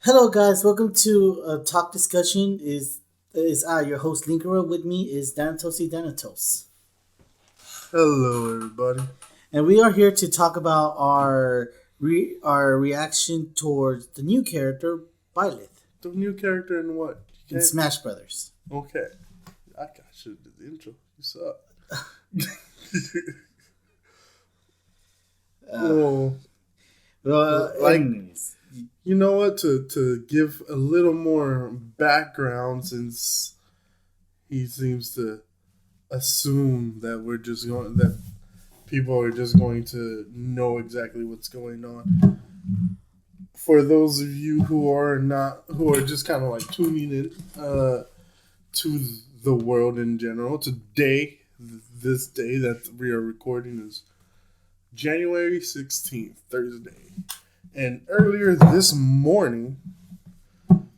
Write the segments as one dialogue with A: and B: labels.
A: Hello, guys. Welcome to Talk Discussion. Is I your host Linkara? With me is Danatosi Danatos,
B: Hello, everybody.
A: and we are here to talk about our reaction towards the new character Byleth
B: The new character in what?
A: in
B: You can't.
A: Smash Brothers.
B: Okay. Should have did the intro. You suck.
A: Uh,
B: oh, like
A: Anyways,
B: you know what? To give a little more background, since he seems to assume that people are just going to know exactly what's going on. For those of you who are just kind of like tuning in to the world in general, this day that we are recording is January 16th, Thursday. And earlier this morning,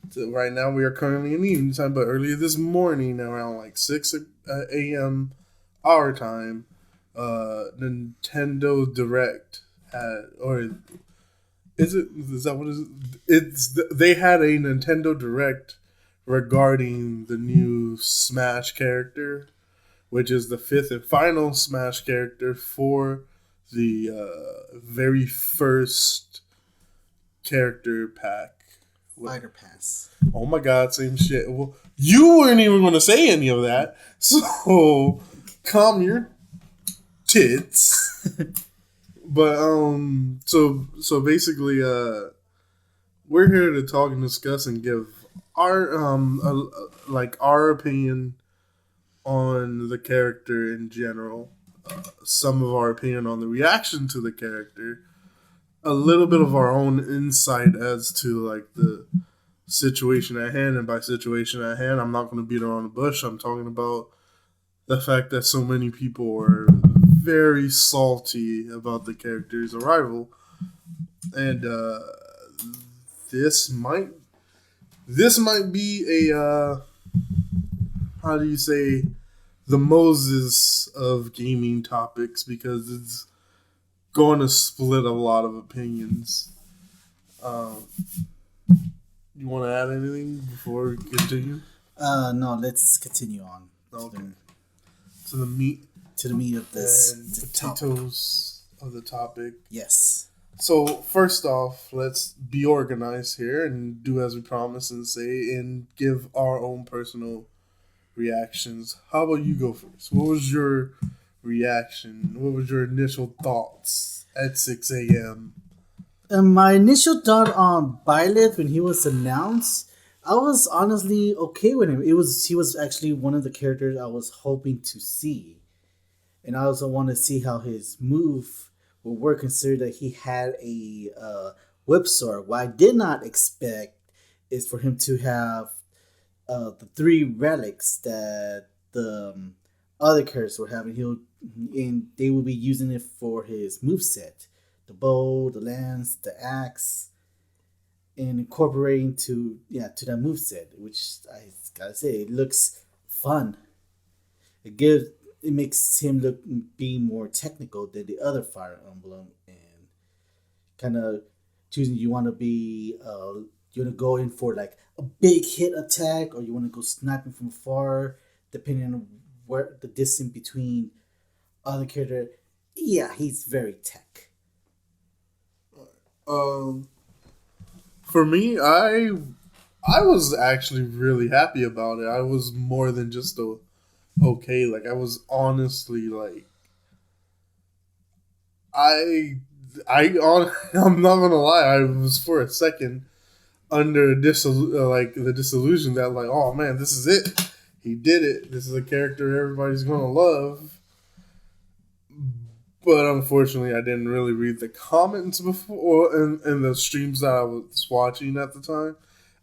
B: so right now we are currently in the evening time, but earlier this morning, around like 6 a.m. our time, Nintendo Direct had, or is that what it is? They had a Nintendo Direct regarding the new Smash character, which is the fifth and final Smash character for the very first character pack.
A: Fighter Pass.
B: Oh my god, same shit. Well, you weren't even going to say any of that, so calm your tits. But so basically, we're here to talk and discuss and give our our opinion on the character in general, some of our opinion on the reaction to the character, a little bit of our own insight as to like the situation at hand. And by situation at hand, I'm not going to beat around the bush. I'm talking about the fact that so many people are very salty about the character's arrival, and this might be a how do you say, the Moses of gaming topics, because it's going to split a lot of opinions. Um, you want to add anything before we continue?
A: No, let's continue on.
B: Okay. To the meat
A: To the meat of this
B: and
A: the
B: potatoes of the topic.
A: Yes.
B: So first off, let's be organized here and do as we promised and say and give our own personal reactions. How about you go first? What was your reaction? What was your initial thoughts at 6 a.m.?
A: My initial thought on Byleth when he was announced, I was honestly okay with him. He was actually one of the characters I was hoping to see, and I also want to see how his move will work. Considering that he had a whip sword, what I did not expect is for him to have the three relics that the other characters were having. And they will be using it for his move set: the bow, the lance, the axe, and incorporating to that move set. Which I gotta say, it looks fun. It gives it makes him look being more technical than the other Fire Emblem, and kind of choosing you want to be you want to go in for like a big hit attack, or you want to go sniping from afar, depending on where the distance between other character. Yeah, he's very tech.
B: Um, for me, I was actually really happy about it. I was more than just okay. Like I was honestly like I'm not gonna lie. I was for a second under the disillusion that like, oh man, this is it. He did it. This is a character everybody's gonna love. But unfortunately, I didn't really read the comments before in the streams that I was watching at the time.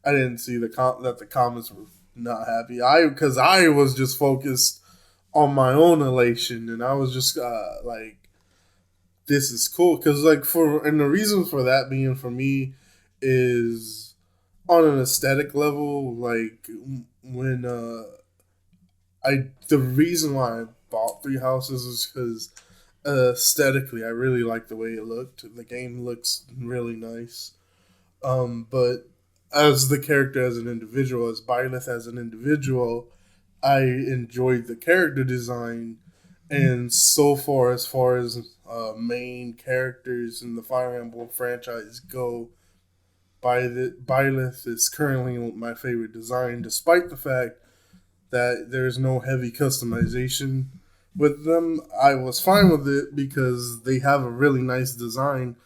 B: I didn't see that the comments were not happy. Because I was just focused on my own elation, and I was just like, this is cool. Because and the reason for that being for me is on an aesthetic level. Like when the reason why I bought Three Houses is because aesthetically, I really like the way it looked. The game looks really nice. But as the character as an individual, as Byleth as an individual, I enjoyed the character design. And so far as main characters in the Fire Emblem franchise go, Byleth is currently my favorite design, despite the fact that there's no heavy customization with them. I was fine with it because they have a really nice design,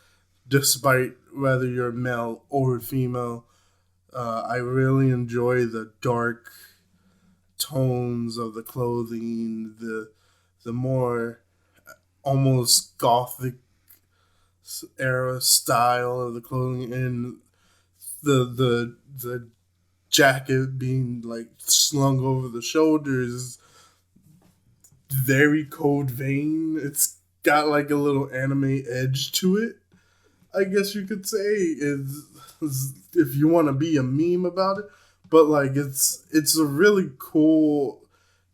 B: despite whether you're male or female. I really enjoy the dark tones of the clothing, the more almost gothic era style of the clothing, and the jacket being like slung over the shoulders, very Code Vein. It's got like a little anime edge to it, I guess you could say, is if you want to be a meme about it. But like it's a really cool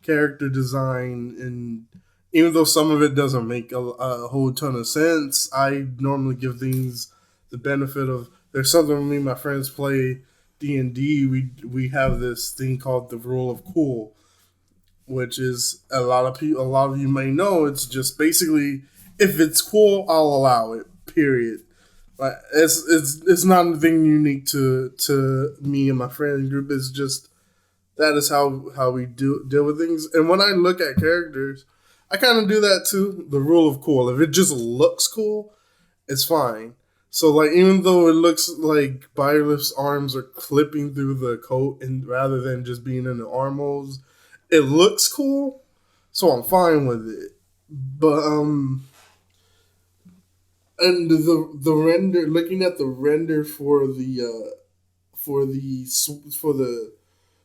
B: character design, and even though some of it doesn't make a whole ton of sense, I normally give things the benefit of there's something me and my friends play D&D. We have this thing called the rule of cool, which is a lot of you may know. It's just basically if it's cool, I'll allow it. Period. Like it's not anything unique to me and my friend group. It's just that is how we deal with things. And when I look at characters, I kind of do that too. The rule of cool. If it just looks cool, it's fine. So like even though it looks like Byleth's arms are clipping through the coat and rather than just being in the armholes, it looks cool. So I'm fine with it. But and the render, looking at the render for the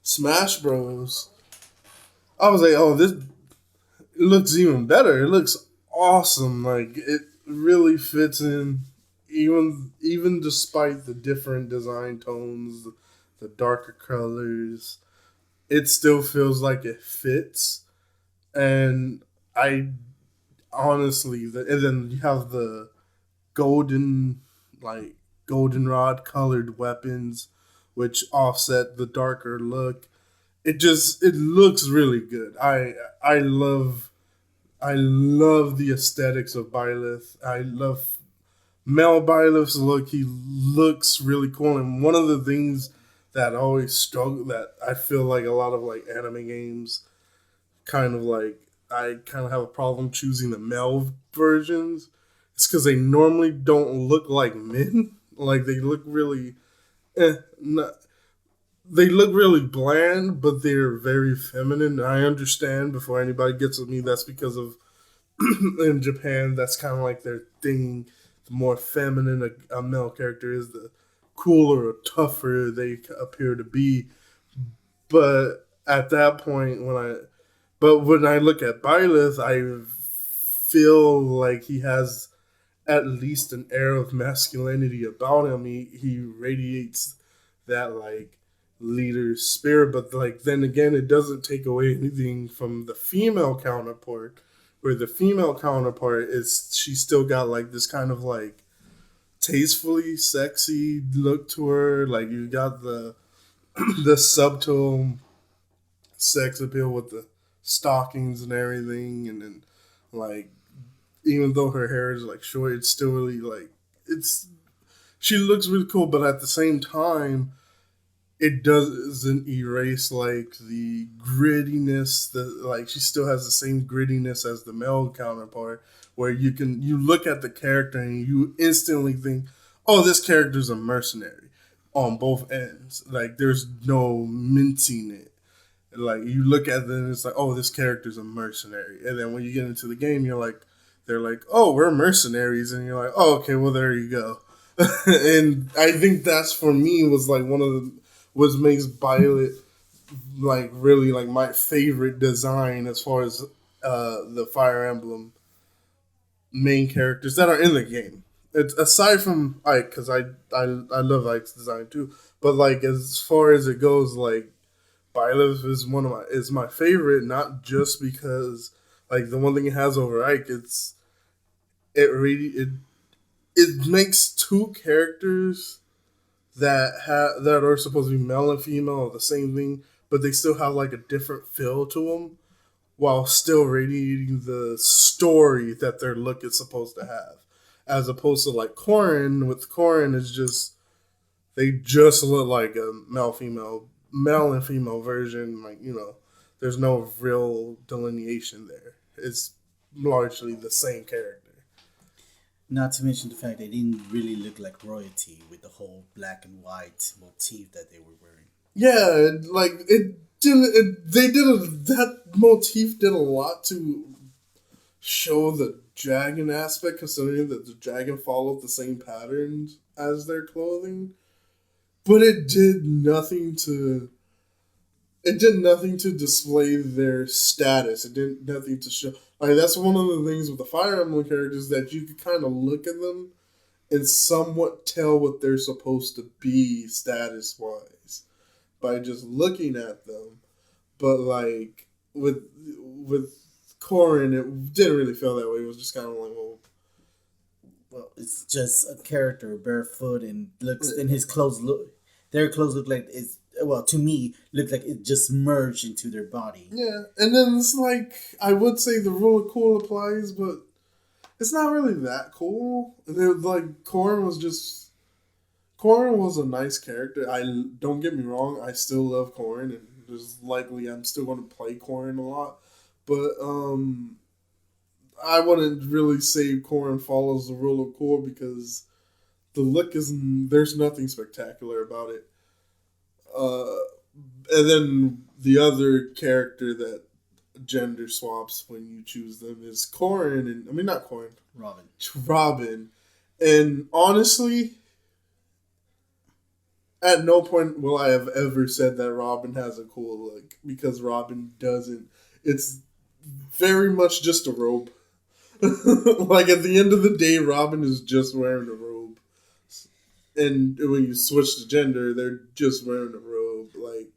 B: Smash Bros, I was like, oh, this looks even better. It looks awesome. Like it really fits in, even despite the different design tones, the darker colors. It still feels like it fits, and I honestly, and then you have the golden, like goldenrod colored weapons, which offset the darker look. It looks really good. I love the aesthetics of Byleth. I love Mel Byleth's look. He looks really cool. And one of the things that I always struggle, that I feel like a lot of like anime games kind of like, I kind of have a problem choosing the male versions. It's because they normally don't look like men. Like they look really, not, they look really bland, but they're very feminine. I understand before anybody gets with me, that's because of in Japan, that's kind of like their thing. The more feminine a male character is, the cooler or tougher they appear to be. But at that point, when I look at Byleth, I feel like he has at least an air of masculinity about him. He radiates that like leader spirit, but like then again, it doesn't take away anything from the female counterpart. Where the female counterpart is, she still got like this kind of like tastefully sexy look to her. Like you got the subtle sex appeal with the stockings and everything, and then like even though her hair is like short, it's still really like it's she looks really cool, but at the same time, it doesn't erase like the grittiness that like she still has the same grittiness as the male counterpart, where you look at the character and you instantly think, oh, this character's a mercenary on both ends. Like there's no mincing it. Like you look at them and it's like, oh, this character's a mercenary. And then when you get into the game, you're like, they're like, oh, we're mercenaries, and you're like, oh, okay, well there you go. And I think that's for me was like one of the what makes Byleth like really like my favorite design as far as the Fire Emblem main characters that are in the game. It's aside from Ike, because I love Ike's design too, but like as far as it goes, like Byleth is is my favorite, not just because like the one thing it has over Ike, it really it makes two characters that are supposed to be male and female or the same thing, but they still have like a different feel to them while still radiating the story that their look is supposed to have. As opposed to like Corrin, with Corrin is just they just look like a male and female version. Like there's no real delineation there. It's largely the same character.
A: Not to mention the fact they didn't really look like royalty with the whole black and white motif that they were wearing.
B: Yeah, like it didn't. That motif did a lot to show the dragon aspect, considering that the dragon followed the same patterns as their clothing. But it did nothing to display their status. It did nothing to show. Like that's one of the things with the Fire Emblem characters that you could kind of look at them and somewhat tell what they're supposed to be status wise by just looking at them. But like with Corrin, it didn't really feel that way. It was just kind of like,
A: well, it's just a character barefoot and looks, and his clothes look, their clothes look like it's, well, to me, looked like it just merged into their body.
B: yeah. And then it's like I would say the rule of cool applies, but it's not really that cool. And then like Corrin was a nice character. I don't get me wrong, I still love Corrin, and there's likely I'm still going to play Corrin a lot, but I wouldn't really say Corrin follows the rule of cool because the look is there's nothing spectacular about it. And then the other character that gender swaps when you choose them is Corrin, and I mean not Corrin,
A: Robin.
B: Robin, and honestly, at no point will I have ever said that Robin has a cool look because Robin doesn't. It's very much just a robe. Like at the end of the day, Robin is just wearing a robe, and when you switch the gender, they're just wearing a robe. Like,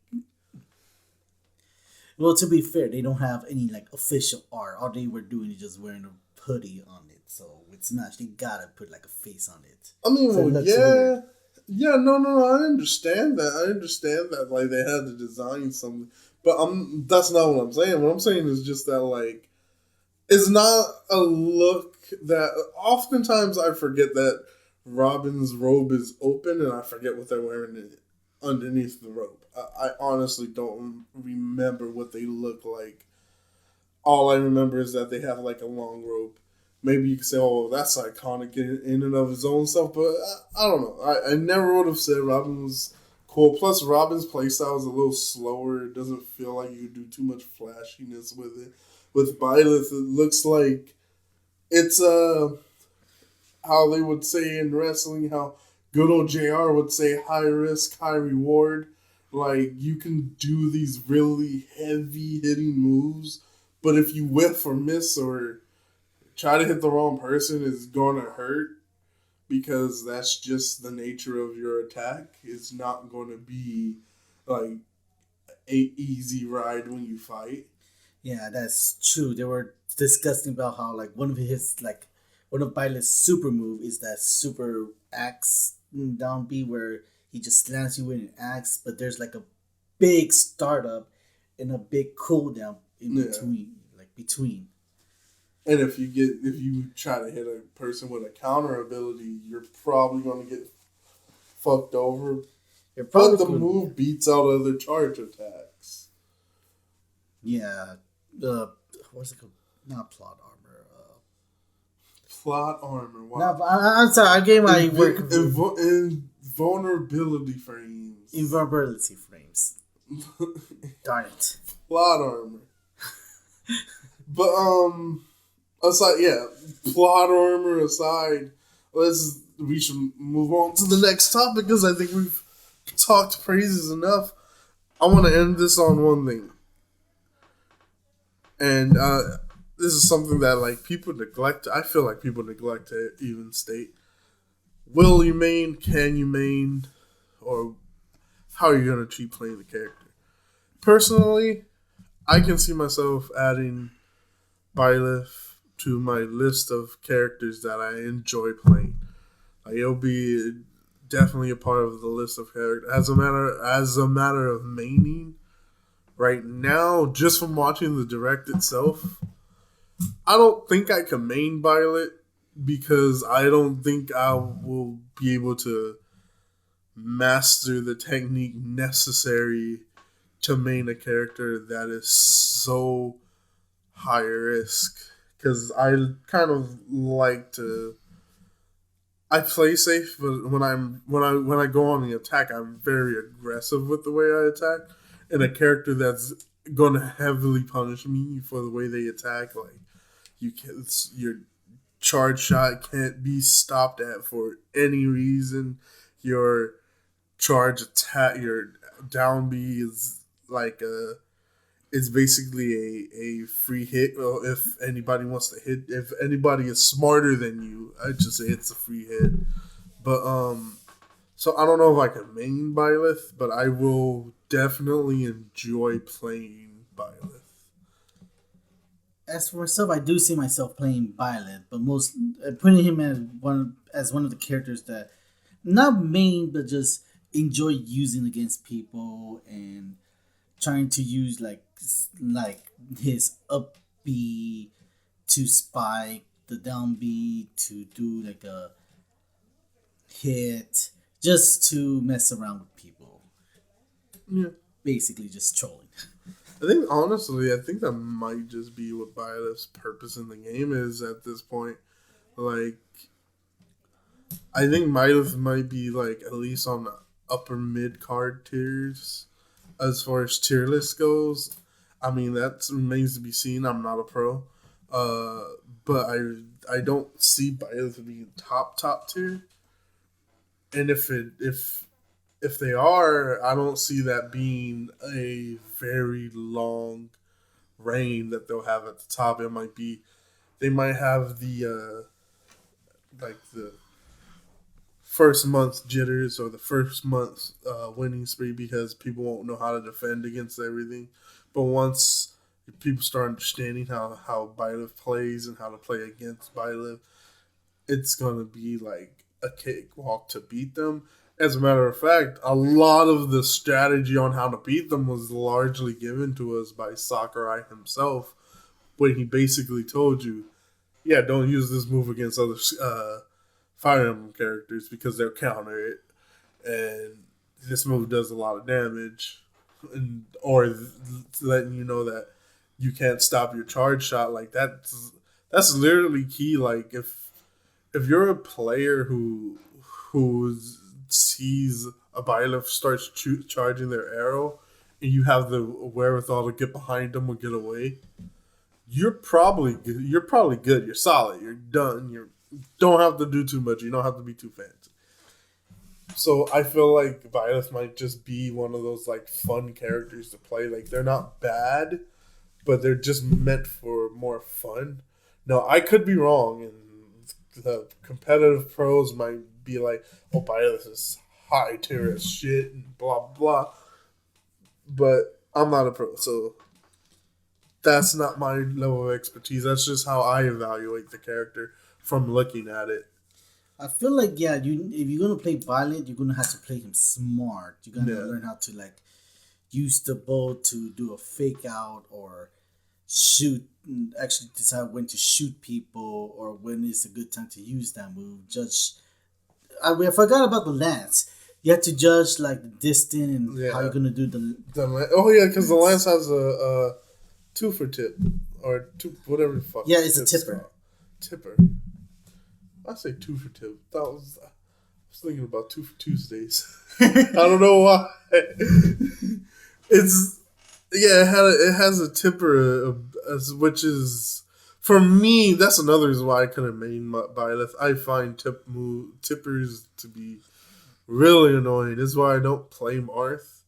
A: well, to be fair, they don't have any like official art. All they were doing is just wearing a hoodie on it. So with Smash, they gotta put like a face on it.
B: I mean,
A: so
B: well, yeah. Yeah, no, I understand that. I understand that, like, they had to design something. But that's not what I'm saying. What I'm saying is just that, like, it's not a look that... Oftentimes I forget that Robin's robe is open, and I forget what they're wearing underneath the robe. I honestly don't remember what they look like. All I remember is that they have, like, a long robe. Maybe you could say, oh, that's iconic in and of his own stuff, but I don't know. I never would have said Robin was cool. Plus, Robin's playstyle is a little slower. It doesn't feel like you do too much flashiness with it. With Byleth, it looks like it's how they would say in wrestling, how good old JR would say, high risk, high reward. Like, you can do these really heavy hitting moves, but if you whiff or miss or try to hit the wrong person, is going to hurt because that's just the nature of your attack. It's not going to be like a easy ride when you fight.
A: Yeah, that's true. They were discussing about how like one of Byleth's super move is that super axe down B where he just slams you with an axe, but there's like a big startup and a big cooldown in between.
B: And if you try to hit a person with a counter ability, you're probably going to get fucked over. But the move beats out other charge attacks.
A: Yeah. What's it called? Not plot armor.
B: Plot armor.
A: Wow. No, I'm sorry. I gave my work.
B: Invulnerability frames.
A: Invulnerability frames. Darn it.
B: Plot armor. But aside, plot armor aside, we should move on to the next topic because I think we've talked praises enough. I want to end this on one thing, and this is something that like people neglect. I feel like people neglect to even state: will you main? Can you main? Or how are you going to treat playing the character? Personally, I can see myself adding Byleth to my list of characters that I enjoy playing. Like it'll be definitely a part of the list of characters. As a matter of maining, right now, just from watching the direct itself, I don't think I can main Violet because I don't think I will be able to master the technique necessary to main a character that is so high risk. Because I kind of like to. I play safe, but when I go on the attack, I'm very aggressive with the way I attack. And a character that's going to heavily punish me for the way they attack, like you can, your charge shot can't be stopped at for any reason. Your charge attack, your down B is like a it's basically a free hit. Well, if anybody wants to hit, if anybody is smarter than you, I just say it's a free hit. But so I don't know if I can main Byleth, but I will definitely enjoy playing Byleth.
A: As for myself, I do see myself playing Byleth, but most putting him as one of the characters that not main, but just enjoy using against people and trying to use like his up B to spike the down B to do like a hit just to mess around with people.
B: Yeah,
A: Basically, just trolling.
B: I think honestly, I think that might just be what Byleth's purpose in the game is at this point. Like, I think Byleth might be like at least on the upper mid card tiers as far as tier list goes. I mean, that remains to be seen. I'm not a pro, but I don't see Byleth being top tier. And if they are, I don't see that being a very long reign that they'll have at the top. It might be they might have the like the first month jitters or the first month winning spree because people won't know how to defend against everything. But once people start understanding how Byleth plays and how to play against Byleth, it's going to be like a cakewalk to beat them. As a matter of fact, a lot of the strategy on how to beat them was largely given to us by Sakurai himself, when he basically told you, yeah, don't use this move against other Fire Emblem characters because they'll counter it, and this move does a lot of damage, and or letting you know that you can't stop your charge shot. Like that's literally key. Like if you're a player who sees a Byleth starts charging their arrow, and you have the wherewithal to get behind them or get away, you're probably good. You're probably good. You're solid. You're done. You don't have to do too much. You don't have to be too fancy. So I feel like Byleth might just be one of those like fun characters to play. Like they're not bad, but they're just meant for more fun. Now I could be wrong, and the competitive pros might be like, "Oh, Byleth is high tier as shit," and blah blah. But I'm not a pro, so that's not my level of expertise. That's just how I evaluate the character from looking at it.
A: I feel like yeah, you if you're gonna play Violet, you're gonna have to play him smart. You're gonna
B: Yeah.
A: learn how to like use the bow to do a fake out or shoot. Actually, decide when to shoot people or when is a good time to use that move. Judge. I forgot about the lance. You have to judge like the distance and how
B: Yeah.
A: you're gonna do the.
B: Oh yeah, because the lance has a two for tip or two whatever the fuck.
A: Yeah, it's a
B: it's
A: tipper.
B: called. Tipper. I say two for tip. I was thinking about two for Tuesdays. I don't know why. It's yeah. It has a tipper, which is for me. That's another reason why I couldn't main Byleth. I find tippers to be really annoying. This is why I don't play Marth,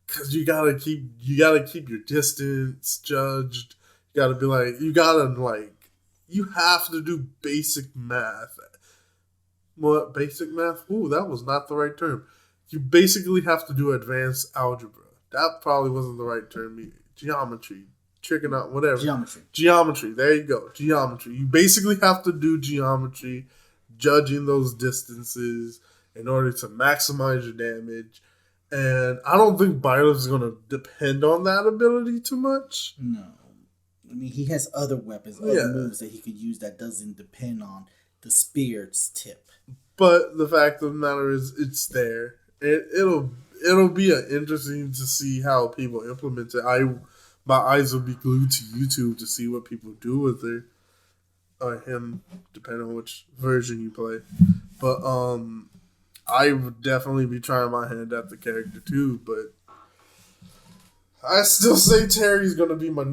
B: because you gotta keep your distance judged. You gotta be like you have to do basic math. What basic math? Ooh, that was not the right term. You basically have to do advanced algebra. That probably wasn't the right term either. Geometry, trigonometry, whatever.
A: Geometry.
B: Geometry. There you go. Geometry. You basically have to do geometry, judging those distances in order to maximize your damage. And I don't think Byleth is going to depend on that ability too much.
A: No. I mean, he has other weapons, other
B: Yeah.
A: moves that he could use that doesn't depend on the spirit's tip.
B: But the fact of the matter is, it's there. It'll be interesting to see how people implement it. My eyes will be glued to YouTube to see what people do with it or him, depending on which version you play. But I would definitely be trying my hand at the character too. But I still say Terry's gonna be my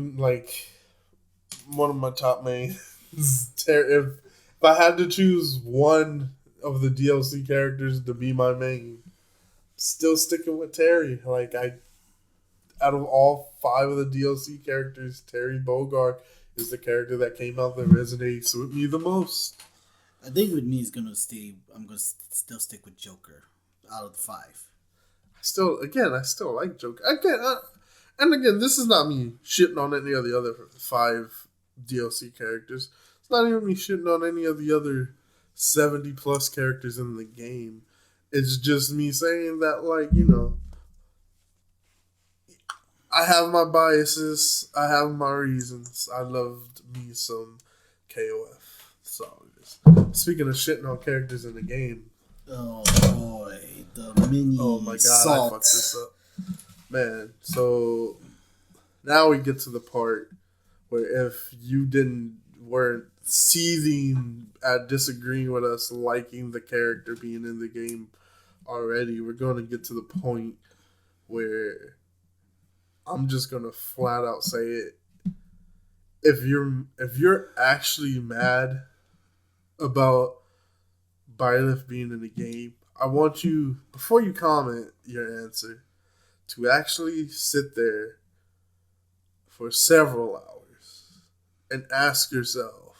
B: one of my top mains. If I had to choose one of the DLC characters to be my main, still sticking with Terry. Out of all 5 of the DLC characters, Terry Bogard is the character that came out that resonates with me the most.
A: I think with me, I'm gonna still stick with Joker out of the 5.
B: I still like Joker. Again, this is not me shitting on any of the other 5 DLC characters. It's not even me shitting on any of the other 70 plus characters in the game. It's just me saying that, I have my biases. I have my reasons. I loved me some KOF. So, speaking of shitting on characters in the game.
A: Oh boy, the mini.
B: Oh my god,
A: salt.
B: I fucked this up. Man, so now we get to the part where if you weren't seething at disagreeing with us liking the character being in the game already, we're going to get to the point where I'm just going to flat out say it. If you're actually mad about Byleth being in the game, I want you, before you comment your answer, to actually sit there for several hours and ask yourself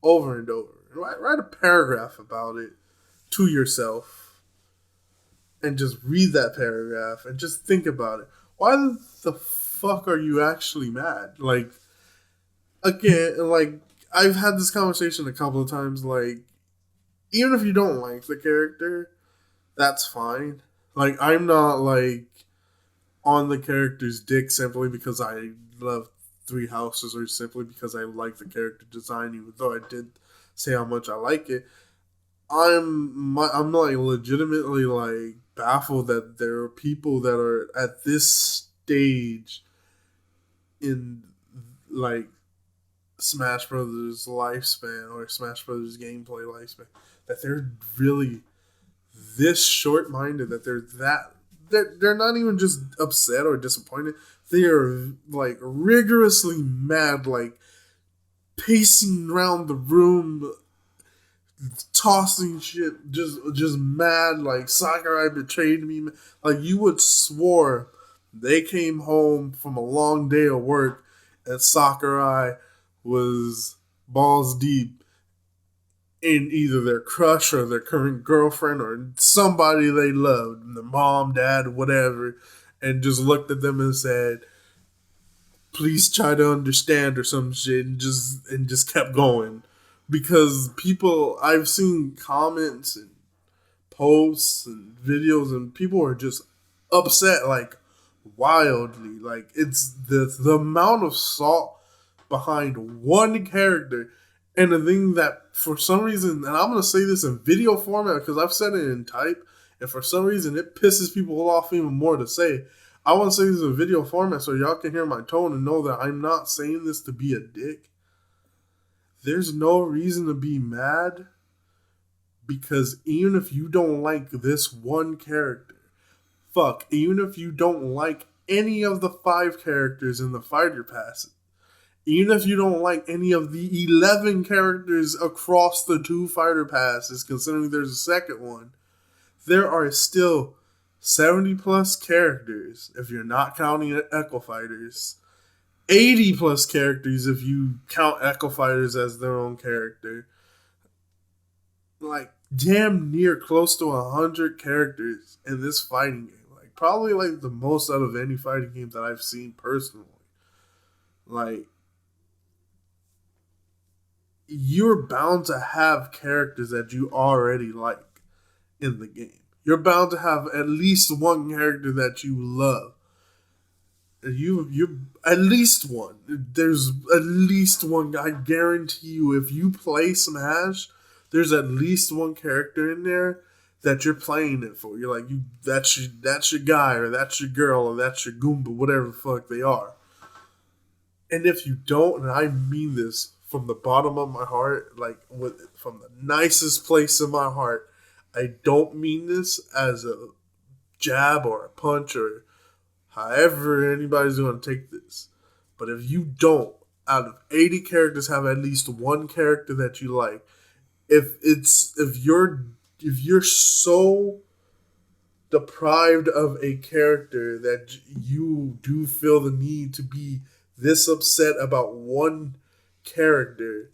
B: over and over. Write a paragraph about it to yourself and just read that paragraph and just think about it. Why the fuck are you actually mad? Again, I've had this conversation a couple of times, even if you don't like the character, that's fine. I'm not, on the character's dick simply because I love Three Houses or simply because I like the character design, even though I did say how much I like it. I'm legitimately baffled that there are people that are at this stage in Smash Brothers lifespan or Smash Brothers gameplay lifespan that they're really this short-minded, that they're not even just upset or disappointed. They are rigorously mad, pacing around the room, tossing shit, just mad. Sakurai betrayed me. You would swore they came home from a long day of work and Sakurai was balls deep in either their crush or their current girlfriend or somebody they loved, their mom, dad, whatever, and just looked at them and said, please try to understand or some shit, and just kept going. Because I've seen comments and posts and videos and people are just upset wildly. It's the amount of salt behind one character. And the thing that, for some reason, and I'm going to say this in video format because I've said it in type, and for some reason it pisses people off even more to say. I want to say this in video format so y'all can hear my tone and know that I'm not saying this to be a dick. There's no reason to be mad because even if you don't like this one character, even if you don't like any of the 5 characters in the fighter pass, even if you don't like any of the 11 characters across the 2 fighter passes, considering there's a second one, there are still 70 plus characters if you're not counting Echo Fighters, 80 plus characters if you count Echo Fighters as their own character, damn near close to 100 characters in this fighting game. Probably the most out of any fighting game that I've seen personally. You're bound to have characters that you already like in the game. You're bound to have at least one character that you love. You at least one. There's at least one. I guarantee you, if you play Smash, there's at least one character in there that you're playing it for. You're like, that's your guy, or that's your girl, or that's your Goomba, whatever the fuck they are. And if you don't, and I mean this from the bottom of my heart, like from the nicest place in my heart, I don't mean this as a jab or a punch or however anybody's going to take this. But if you don't, out of 80 characters, have at least one character that you like, if you're so deprived of a character that you do feel the need to be this upset about one character,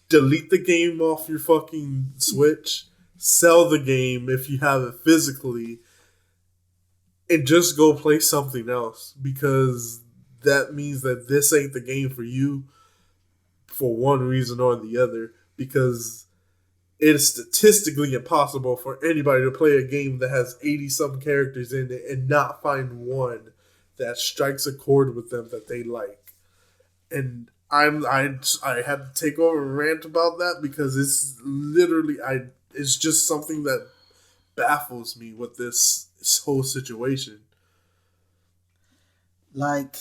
B: delete the game off your fucking Switch, sell the game if you have it physically, and just go play something else, because that means that this ain't the game for you for one reason or the other, because it's statistically impossible for anybody to play a game that has 80-some characters in it and not find one that strikes a chord with them that they like. And I had to take over and rant about that, because it's literally it's just something that baffles me with this whole situation.
A: Like,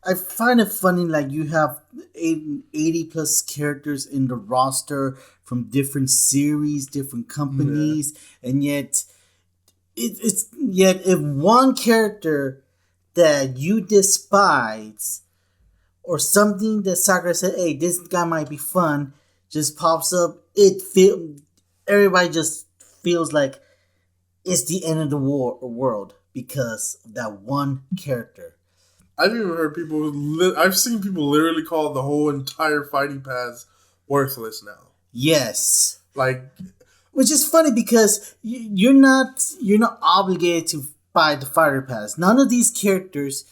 A: I find it funny, like, you have 80 plus characters in the roster from different series, different companies, and yet it's yet if one character that you despise or something that Sakura said, hey, this guy might be fun, just pops up, everybody just feels like it's the end of the world because of that one character.
B: I've even heard I've seen people literally call the whole entire fighting pass worthless now.
A: Yes.
B: Like,
A: which is funny because you're not obligated to buy the fighter pass. None of these characters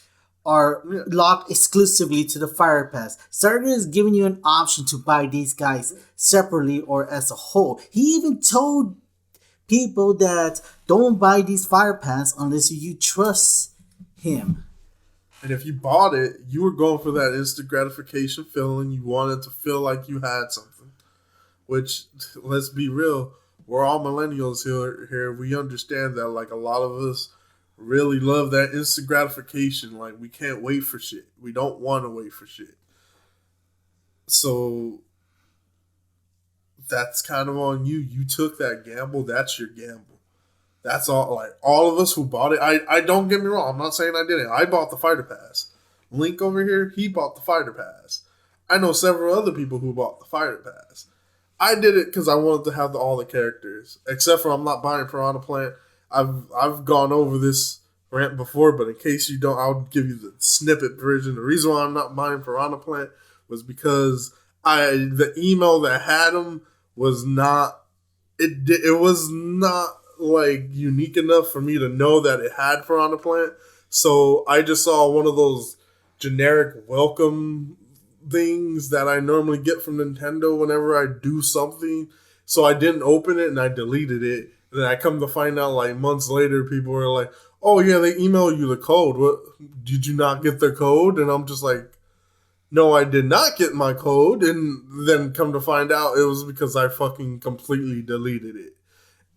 A: are locked exclusively to the fighter pass. Sarger is giving you an option to buy these guys separately or as a whole. He even told people that don't buy these fire pass unless you trust him.
B: And if you bought it, you were going for that instant gratification feeling. You wanted to feel like you had something. Which, let's be real, we're all millennials here. We understand that, like, a lot of us really love that instant gratification. Like, we can't wait for shit. We don't want to wait for shit. So that's kind of on you. You took that gamble. That's your gamble. That's all. Like, all of us who bought it. I don't get me wrong. I'm not saying I didn't. I bought the fighter pass. Link over here, he bought the fighter pass. I know several other people who bought the fighter pass. I did it because I wanted to have all the characters. Except for I'm not buying Piranha Plant. I've gone over this rant before, but in case you don't, I'll give you the snippet version. The reason why I'm not buying Piranha Plant was because the email that had him was not it was not like unique enough for me to know that it had Piranha Plant. So I just saw one of those generic welcome things that I normally get from Nintendo whenever I do something. So I didn't open it and I deleted it. And then I come to find out like months later, people were like, oh yeah, they emailed you the code. What, did you not get the code? And I'm just like, no, I did not get my code. And then come to find out it was because I fucking completely deleted it.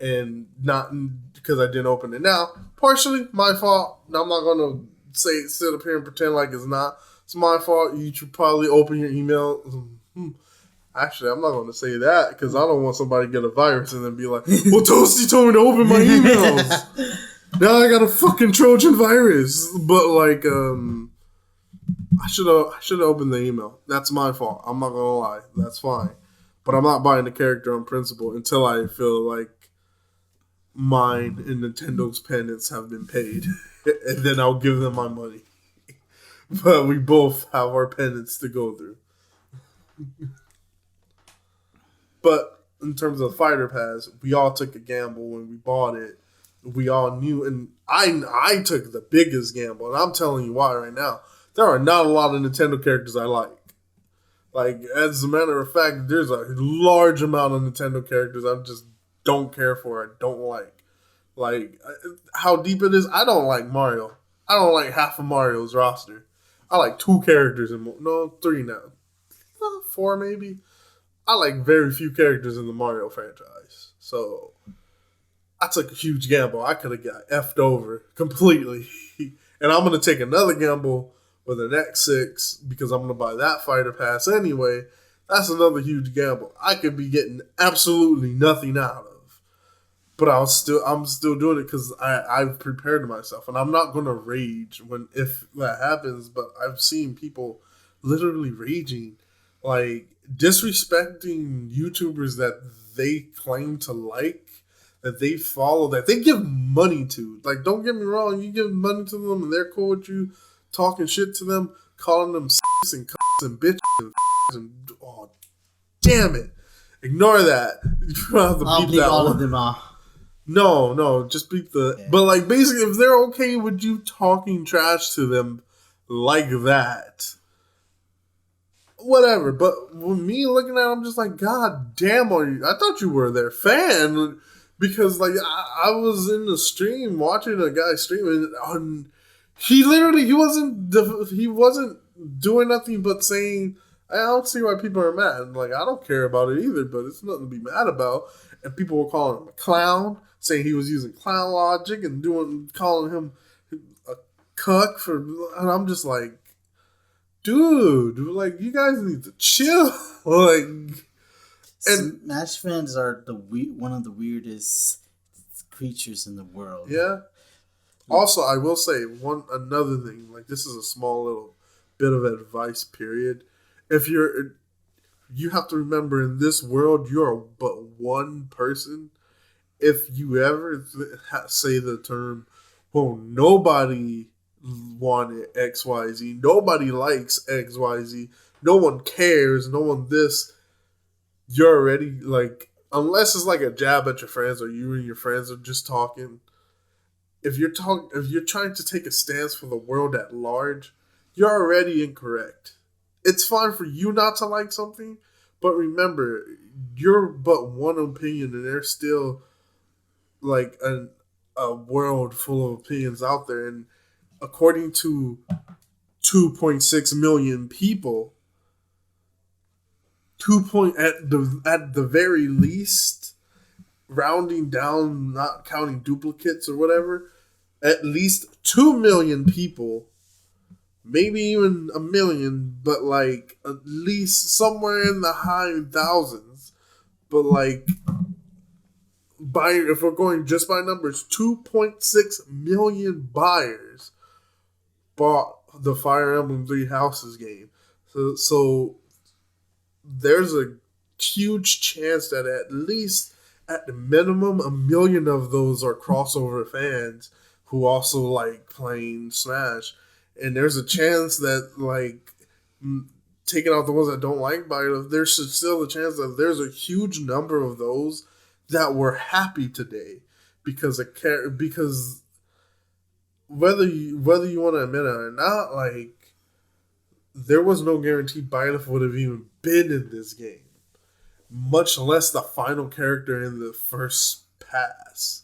B: And not because I didn't open it. Now, partially my fault. Now, I'm not going to sit up here and pretend like it's not. It's my fault. You should probably open your email. Actually, I'm not going to say that because I don't want somebody to get a virus and then be like, well, Toasty told me to open my emails. Now I got a fucking Trojan virus. But, like, I should have opened the email. That's my fault. I'm not going to lie. That's fine. But I'm not buying the character on principle until I feel like mine and Nintendo's penance have been paid. And then I'll give them my money. But we both have our penance to go through. But in terms of Fighter Pass, we all took a gamble when we bought it. We all knew, and I took the biggest gamble, and I'm telling you why right now. There are not a lot of Nintendo characters I like. Like, as a matter of fact, there's a large amount of Nintendo characters I just don't care for. I don't like. Like, how deep it is, I don't like Mario. I don't like half of Mario's roster. I like two characters in no, three now. Four maybe. I like very few characters in the Mario franchise. So I took a huge gamble. I could have got effed over completely. And I'm going to take another gamble with the next six because I'm going to buy that fighter pass anyway. That's another huge gamble. I could be getting absolutely nothing out of. But I'm still doing it because I've prepared myself. And I'm not going to rage if that happens. But I've seen people literally raging, like disrespecting YouTubers that they claim to like, that they follow, that they give money to. Like, don't get me wrong, you give money to them and they're cool with you talking shit to them, calling them s***s and c***s and bitches and oh, damn it. Ignore that. You don't have to
A: I'll
B: beep
A: bleep
B: that
A: all
B: one.
A: of them off.
B: No, just beep the... Yeah. But, like, basically, if they're okay with you talking trash to them like that, whatever. But with me looking at them, I'm just like, God damn, I thought you were their fan. Because, like, I was in the stream watching a guy streaming, and he wasn't doing nothing but saying, I don't see why people are mad. Like, I don't care about it either, but it's nothing to be mad about. And people were calling him a clown, saying he was using clown logic and calling him a cuck and I'm just like, dude, like, you guys need to chill. Like,
A: and Smash fans are one of the weirdest creatures in the world.
B: Yeah. Also, I will say another thing. Like, this is a small little bit of advice. Period. You have to remember, in this world, you are but one person. If you ever say the term, "Well, nobody wanted XYZ, nobody likes XYZ, no one cares, no one this," you're already, like, unless it's like a jab at your friends or you and your friends are just talking. If you're trying to take a stance for the world at large, you're already incorrect. It's fine for you not to like something, but remember, you're but one opinion, and there's still like a world full of opinions out there. And according to 2.6 million people, at the very least, rounding down, not counting duplicates or whatever, at least 2 million people, maybe even 1 million, but like at least somewhere in the high thousands. But like, if we're going just by numbers, 2.6 million buyers bought the Fire Emblem Three Houses game. So there's a huge chance that at least, at the minimum, 1 million of those are crossover fans who also like playing Smash. And there's a chance that, like, taking out the ones that don't like Byleth, there's still a chance that there's a huge number of those that were happy today because whether you want to admit it or not, like, there was no guarantee Byleth would have even been in this game, much less the final character in the first pass.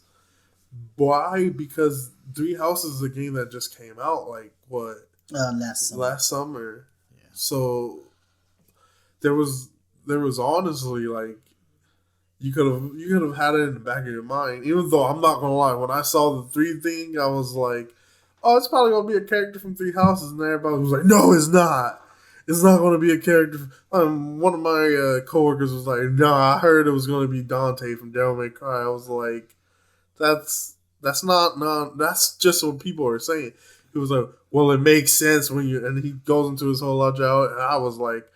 B: Why? Because Three Houses is a game that just came out, like, what? Last summer. Yeah. So there was honestly, like, you could have had it in the back of your mind. Even though, I'm not gonna lie, when I saw the 3 thing, I was like, oh, it's probably gonna be a character from Three Houses, and everybody was like, no, it's not. It's not gonna be a character. One of my coworkers was like, nah, I heard it was gonna be Dante from Devil May Cry. I was like, that's that's just what people are saying. He was like, well, it makes sense when you, and he goes into his whole logic out, and I was like,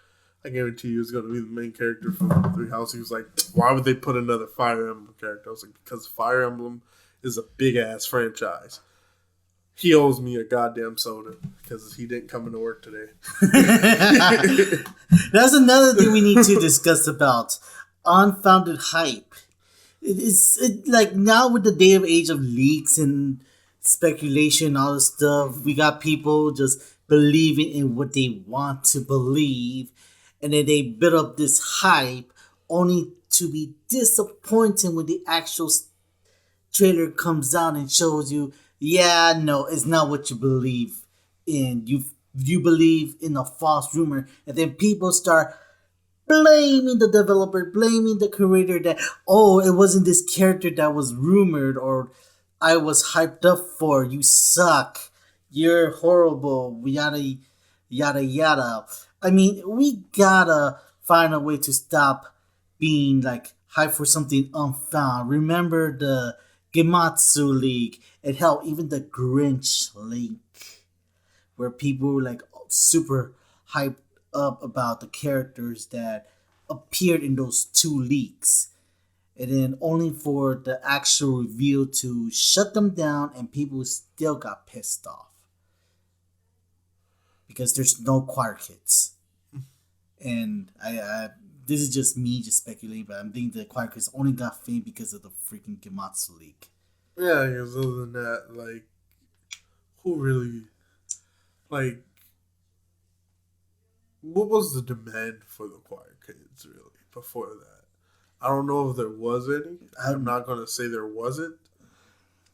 B: I guarantee you it's going to be the main character from Three Houses. He was like, why would they put another Fire Emblem character? I was like, because Fire Emblem is a big ass franchise. He owes me a goddamn soda because he didn't come into work today.
A: That's another thing we need to discuss about unfounded hype. It's like, now with the day of age of leaks and speculation, all this stuff, we got people just believing in what they want to believe. and then they build up this hype only to be disappointing when the actual trailer comes out and shows you, yeah, no, it's not what you believe in. You believe in a false rumor, and then people start blaming the developer, blaming the creator that, oh, it wasn't this character that was rumored or I was hyped up for. You suck. You're horrible. Yada yada yada. I mean, we gotta find a way to stop being like hyped for something unfound. Remember the Gematsu League? It hell, even the Grinch League, where people were like super hyped up about the characters that appeared in those two leaks. And then only for the actual reveal to shut them down, and people still got pissed off because there's no choir kids. And I this is just me just speculating, but I'm thinking the choir kids only got fame because of the freaking Gematsu leak.
B: Yeah, because other than that, like, who really, like, what was the demand for the choir kids really before that? I don't know if there was any. I'm not gonna say there wasn't,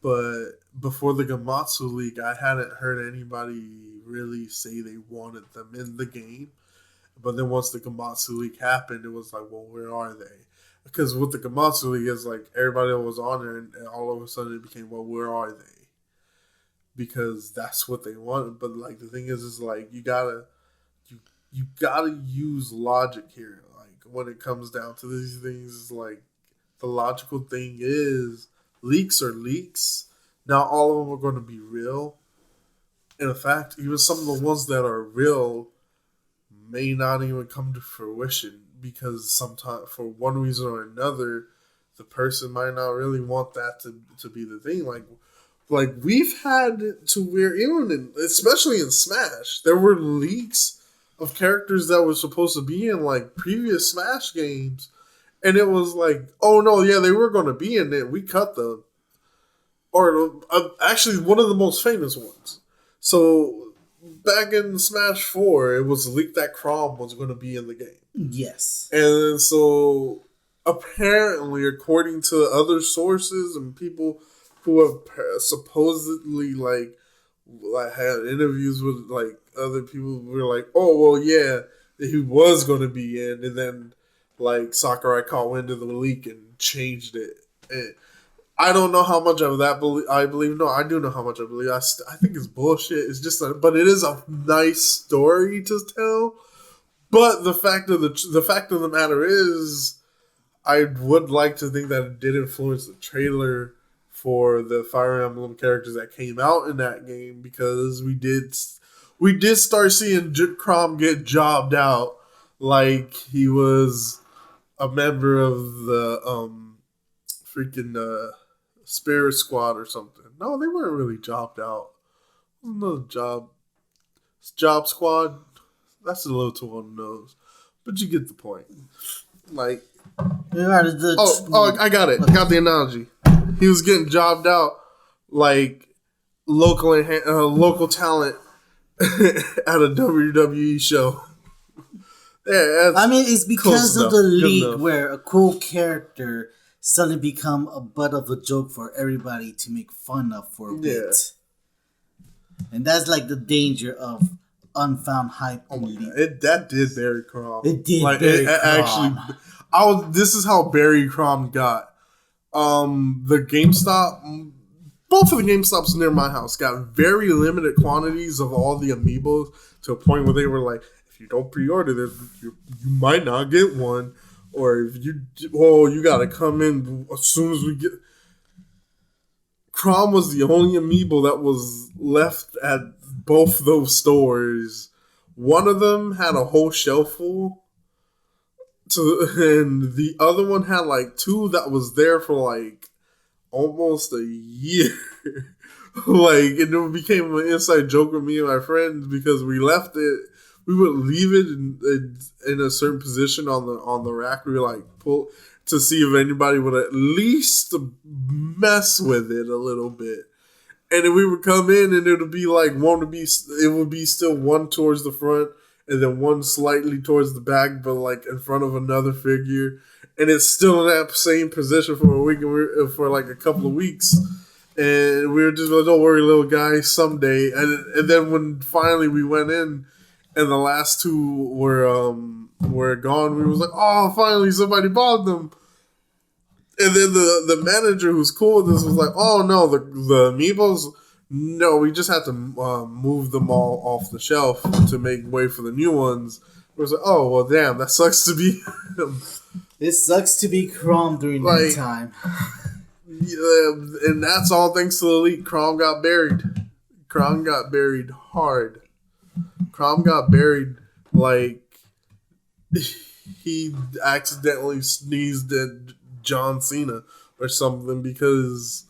B: but before the Gematsu League, I hadn't heard anybody really say they wanted them in the game. But then once the Gematsu League happened, it was like, well, where are they? Because with the Gematsu League, it's like everybody that was on there, and all of a sudden it became, well, where are they? Because that's what they wanted. But like the thing is like you gotta use logic here. Like when it comes down to these things, it's like the logical thing is leaks are leaks. Not all of them are going to be real. In fact, even some of the ones that are real may not even come to fruition because sometimes, for one reason or another, the person might not really want that to be the thing. Like we've had to where even especially in Smash, there were leaks of characters that were supposed to be in like previous Smash games, and it was like, oh no, yeah, they were going to be in it. We cut them, or actually one of the most famous ones. So back in Smash 4, it was leaked that Chrom was going to be in the game.
A: Yes.
B: And so apparently, according to other sources and people who have supposedly like had interviews with like other people who were like, oh well, yeah, he was going to be in, and then like Sakurai caught wind of the leak and changed it. And I don't know how much of that I believe. No, I do know how much I believe. I think it's bullshit. It's just, but it is a nice story to tell. But the fact of the matter is, I would like to think that it did influence the trailer for the Fire Emblem characters that came out in that game, because we did start seeing Chrom get jobbed out like he was a member of the freaking Spirit Squad or something. No, they weren't really jobbed out. No job squad. That's a little too on the nose, but you get the point. Like, I got it. I got the analogy. He was getting jobbed out like local talent at a WWE show. Yeah,
A: I mean, it's because of the league where a cool character suddenly become a butt of a joke for everybody to make fun of for a bit. And that's like the danger of unfound hype.
B: Oh my God. That did Barry Chrom.
A: It did Barry Chrom.
B: Actually, this is how Barry Chrom got. The GameStop, both of the GameStops near my house got very limited quantities of all the amiibos to a point where they were like, if you don't pre-order this, you might not get one. Or if you gotta come in as soon as we get. Chrom was the only amiibo that was left at both those stores. One of them had a whole shelf full, and the other one had like two that was there for like almost a year. Like, and it became an inside joke with me and my friends because we left it. We would leave it in a certain position on the rack. We would like pull to see if anybody would at least mess with it a little bit. And then we would come in and it would be like it would be still one towards the front and then one slightly towards the back, but like in front of another figure, and it's still in that same position for a week, for like a couple of weeks. And we were just like, "Don't worry, little guy, someday." And then when finally we went in, and the last two were gone, we was like, "Oh, finally somebody bought them." And then the manager who's cool with this was like, "Oh no, the amiibos, no, we just have to move them all off the shelf to make way for the new ones." It was like, "Oh well, damn, that sucks to be him."
A: This sucks to be Chrome during that
B: Like,
A: time.
B: yeah, and that's all thanks to the leak. Crom got buried. Crom got buried hard. Crom got buried like he accidentally sneezed at John Cena or something, because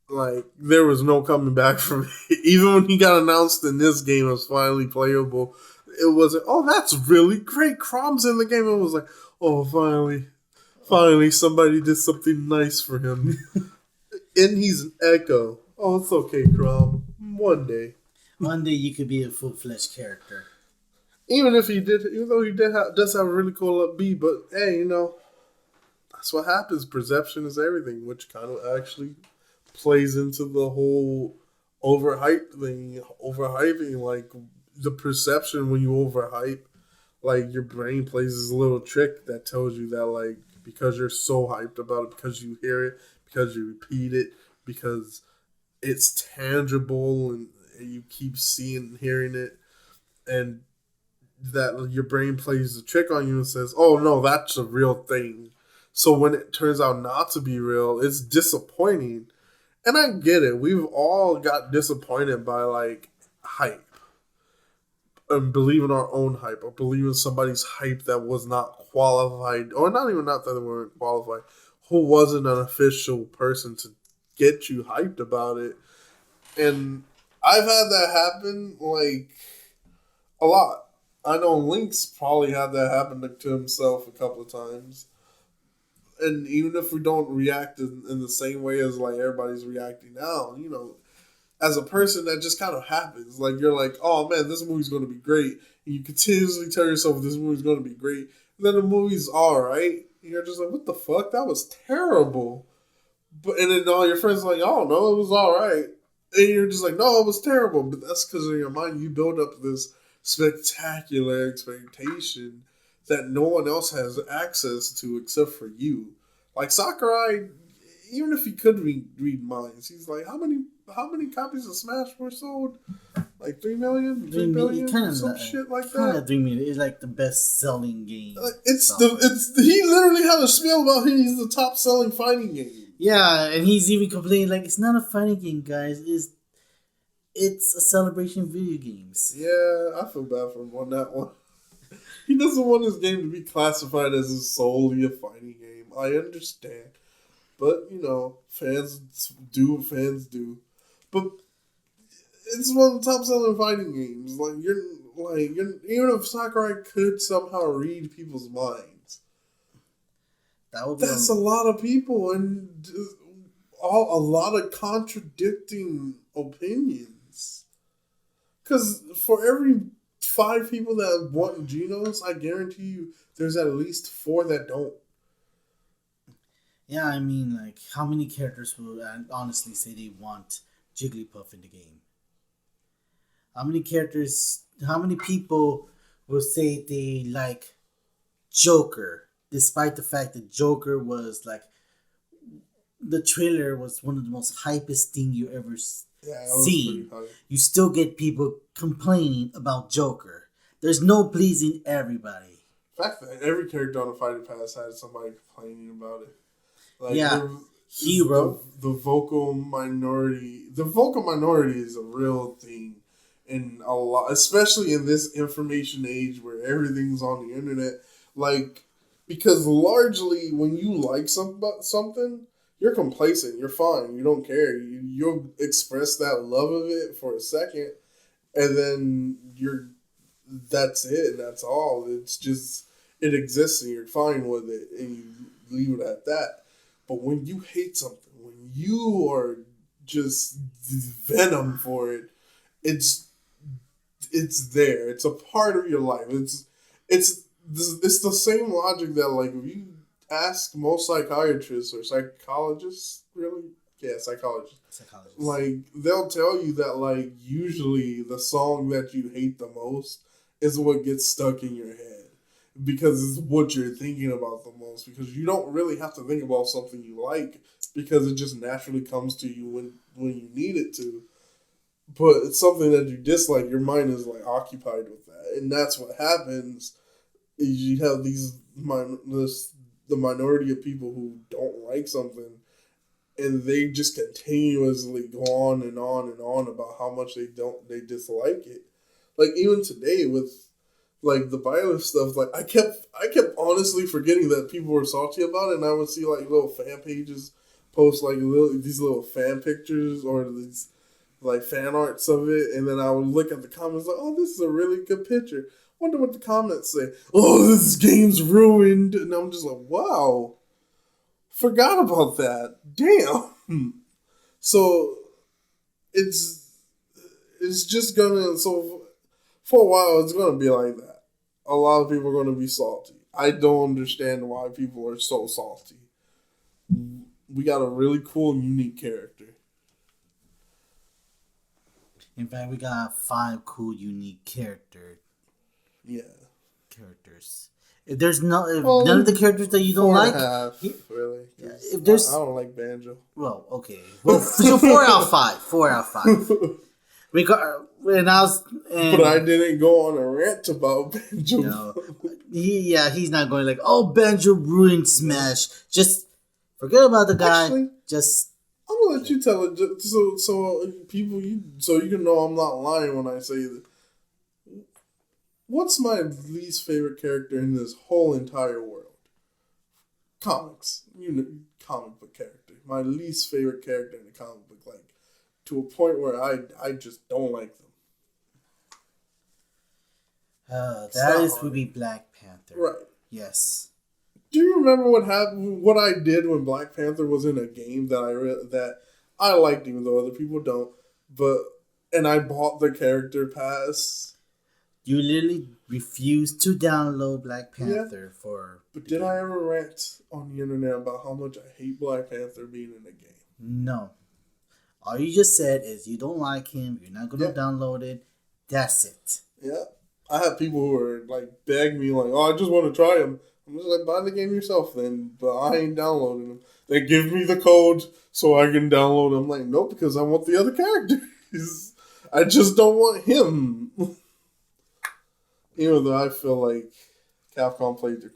B: like there was no coming back from it. Even when he got announced in this game as finally playable, it wasn't, "Oh, that's really great. Crom's in the game." It was like, "Oh, finally somebody did something nice for him." And he's an Echo. Oh, it's okay, Crom. One day.
A: One day you could be a full-fledged character.
B: Even though he does have a really cool beat, but hey, that's what happens. Perception is everything, which kind of actually plays into the whole overhyping, like the perception when you overhype, like your brain plays this little trick that tells you that, like, because you're so hyped about it, because you hear it, because you repeat it, because it's tangible and you keep seeing and hearing it, and that your brain plays the trick on you and says, "Oh no, that's a real thing." So when it turns out not to be real, it's disappointing. And I get it. We've all got disappointed by like hype, and believe in our own hype, or believe in somebody's hype that was not qualified, or not even, not that they weren't qualified, who wasn't an official person to get you hyped about it. And I've had that happen like a lot. I know Link's probably had that happen to himself a couple of times. And even if we don't react in the same way as like everybody's reacting now, as a person, that just kind of happens. Like, you're like, "Oh man, this movie's going to be great," and you continuously tell yourself this movie's going to be great. And then the movie's all right, and you're just like, "What the fuck? That was terrible." But and then all your friends are like, "Oh no, it was all right," and you're just like, "No, it was terrible." But that's because in your mind you build up this spectacular expectation that no one else has access to except for you. Like Sakurai, even if he could read minds, he's like, how many copies of Smash were sold? Like 3 million, 3 billion, some shit like
A: Kind
B: that.
A: of 3 million. It's like the best-selling game.
B: He literally had a spiel about him. He's the top-selling fighting game.
A: Yeah, and he's even complaining like, "It's not a fighting game, guys. It's a celebration of video games."
B: Yeah, I feel bad for him on that one. He doesn't want his game to be classified as solely a fighting game. I understand. But, fans do what fans do. But it's one of the top selling fighting games. You're even if Sakurai could somehow read people's minds, that's a lot of people, and a lot of contradicting opinions. Because for every 5 people that want Genos, I guarantee you there's at least 4 that don't.
A: Yeah, I mean, like, how many characters will honestly say they want Jigglypuff in the game? How many people will say they like Joker, despite the fact that Joker was like, the trailer was one of the most hypest thing you ever seen. You still get people complaining about Joker. There's no pleasing everybody.
B: The fact that every character on the Fighting Pass had somebody complaining about it. Like,
A: yeah, Hero.
B: The vocal minority. The vocal minority is a real thing, in a lot, especially in this information age where everything's on the internet. Like, because largely when you like something, you're complacent. You're fine. You don't care. You'll express that love of it for a second, and then that's it. That's all. It's just, it exists, and you're fine with it, and you leave it at that. But when you hate something, when you are just venom for it, it's it's there. It's a part of your life. It's it's the same logic that like if you ask most psychiatrists or psychologists, really, yeah, psychologists,
A: Psychologist.
B: like they'll tell you that like usually the song that you hate the most is what gets stuck in your head because it's what you're thinking about the most because you don't really have to think about something you like because it just naturally comes to you when you need it to, but it's something that you dislike, your mind is like occupied with that, and that's what happens is you have the minority of people who don't like something and they just continuously go on and on and on about how much they dislike it. Like even today with like the Byleth stuff, like I kept honestly forgetting that people were salty about it, and I would see like little fan pages post like these little fan pictures or these like fan arts of it, and then I would look at the comments like, oh, this is a really good picture. Wonder what the comments say. Oh, this game's ruined, and I'm just like, wow, forgot about that. Damn. So it's just gonna for a while it's gonna be like that. A lot of people are gonna be salty. I don't understand why people are so salty. We got a really cool and unique character.
A: In fact, we got 5 cool, unique
B: Yeah.
A: characters. If there's if
B: Well,
A: none of the characters that you don't
B: Four
A: like,
B: and a half, really.
A: yeah,
B: 'Cause
A: if there's
B: I don't like Banjo.
A: well, okay, well, so 4 out of 5, 4 out of 5. And I was, and
B: But I didn't go on a rant about Banjo.
A: no, he's not going like, oh, Banjo ruined Smash. Just forget about the guy.
B: Actually,
A: just
B: I'm gonna let you tell it, so people, so you can know I'm not lying when I say that. What's my least favorite character in this whole entire world? Comics, comic book character. My least favorite character in a comic book, like to a point where I just don't like them.
A: would be Black Panther.
B: Right.
A: Yes.
B: Do you remember what happened? What I did when Black Panther was in a game that I liked, even though other people don't. And I bought the character pass.
A: You literally refused to download Black Panther for.
B: But did I ever rant on the internet about how much I hate Black Panther being in a game?
A: No. All you just said is you don't like him. You're not going to download it. That's it.
B: Yeah. I have people who are like beg me like, oh, I just want to try him. I'm just like, buy the game yourself then, but I ain't downloading them. They give me the code so I can download them. I'm like, no, because I want the other characters. I just don't want him. Even though I feel like Capcom played the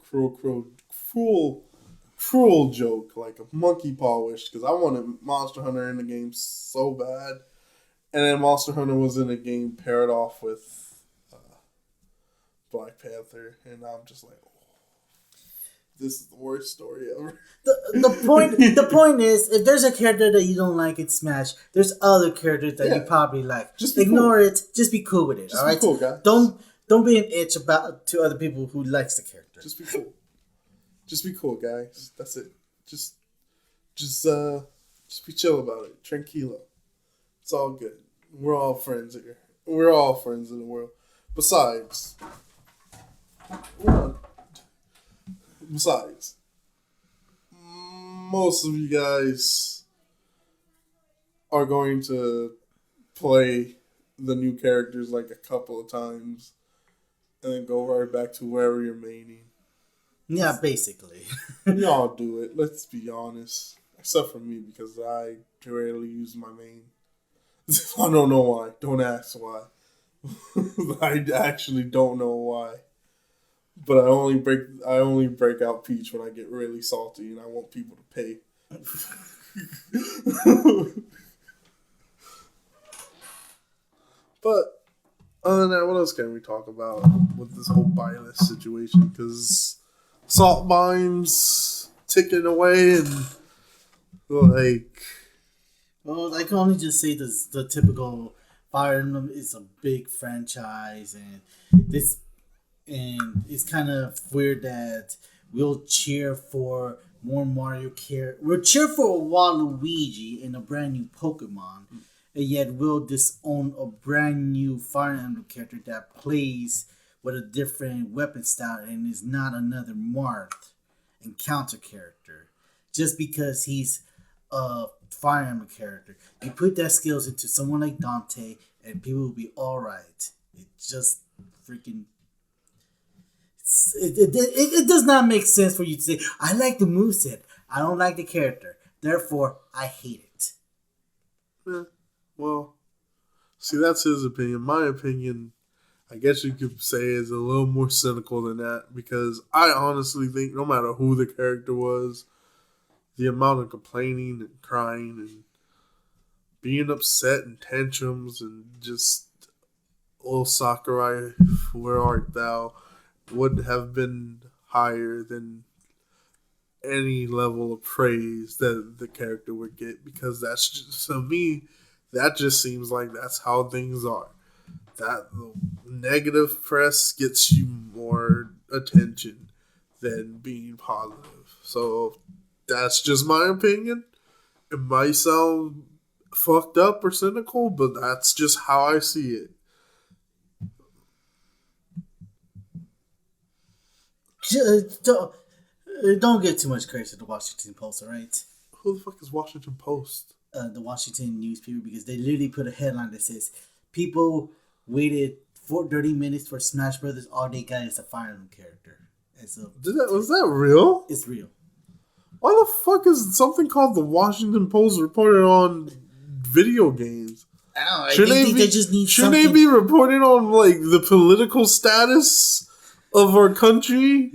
B: cruel joke, like a monkey paw wish, because I wanted Monster Hunter in the game so bad. And then Monster Hunter was in a game paired off with Black Panther, and I'm just like, this is the worst story ever.
A: The point is, if there's a character that you don't like in Smash, there's other characters that you probably like.
B: Just
A: ignore it. Just be cool with it.
B: Just
A: all right.
B: Be cool, guys.
A: Don't be an itch about to other people who likes the character.
B: Just be cool. Just be cool, guys. That's it. Just be chill about it. Tranquilo. It's all good. We're all friends here. We're all friends in the world. Besides, most of you guys are going to play the new characters like a couple of times and then go right back to wherever you're maining.
A: Yeah, basically.
B: Y'all do it. Let's be honest. Except for me, because I rarely use my main. I don't know why. Don't ask why. I actually don't know why. But I only break out Peach when I get really salty and I want people to pay. But other than that, what else can we talk about with this whole Byleth situation? Because salt mines ticking away and like.
A: Well, I can only just say the typical Fire Emblem is a big franchise, and it's kind of weird that we'll cheer for more Mario Kart. We'll cheer for a Waluigi in a brand new Pokemon, and yet will disown a brand new Fire Emblem character that plays with a different weapon style and is not another Marth encounter character just because he's a Fire Emblem character. You put that skills into someone like Dante, and people will be all right. It just freaking it does not make sense for you to say I like the moveset, I don't like the character, therefore I hate it.
B: Yeah. Well, see, that's his opinion. My opinion, I guess you could say, is a little more cynical than that because I honestly think no matter who the character was, the amount of complaining and crying and being upset and tantrums and just, oh Sakurai, where art thou, would have been higher than any level of praise that the character would get because that's just, to me, that just seems like that's how things are. That the negative press gets you more attention than being positive. So that's just my opinion. It might sound fucked up or cynical, but that's just how I see it.
A: Don't get too much credit to the Washington Post, all right?
B: Who the fuck is Washington Post?
A: The Washington newspaper, because they literally put a headline that says people waited 30 minutes for Smash Brothers. All they got is a Fire Emblem character. And so
B: Was that real?
A: it's real.
B: Why the fuck is something called the Washington Post reported on video games?
A: I think they just need
B: Shouldn't
A: something.
B: they be reporting on like the political status of our country?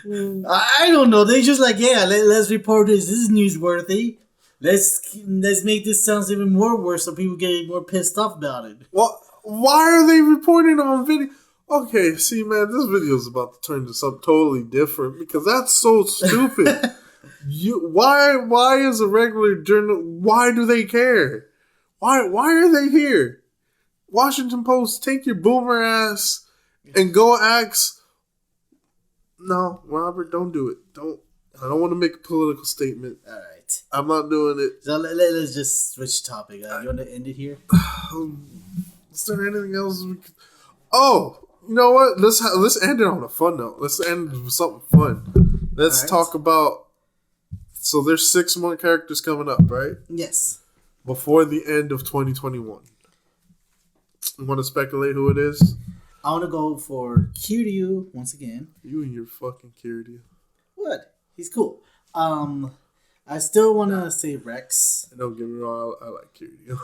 A: I don't know. They just like, yeah, let's report this. This is newsworthy. Let's make this sound even more worse so people get more pissed off about it.
B: Well, why are they reporting on video? Okay, see, man, this video is about to turn to something totally different because that's so stupid. Why is a regular journal? Why do they care? Why are they here? Washington Post, take your boomer ass and go ask. No, Robert, don't do it. Don't. I don't want to make a political statement.
A: All right.
B: I'm not doing it.
A: So let's just switch topic. You want to end it here?
B: Is there anything else we could... Oh, you know what? Let's end it on a fun note. Let's end with something fun. Let's talk about... So there's 6 more characters coming up, right?
A: Yes.
B: Before the end of 2021. You want to speculate who it is?
A: I want to go for Kiryu once again.
B: You and your fucking Kiryu.
A: What? He's cool. I still want to say Rex.
B: And don't get me wrong, I like Kiryu.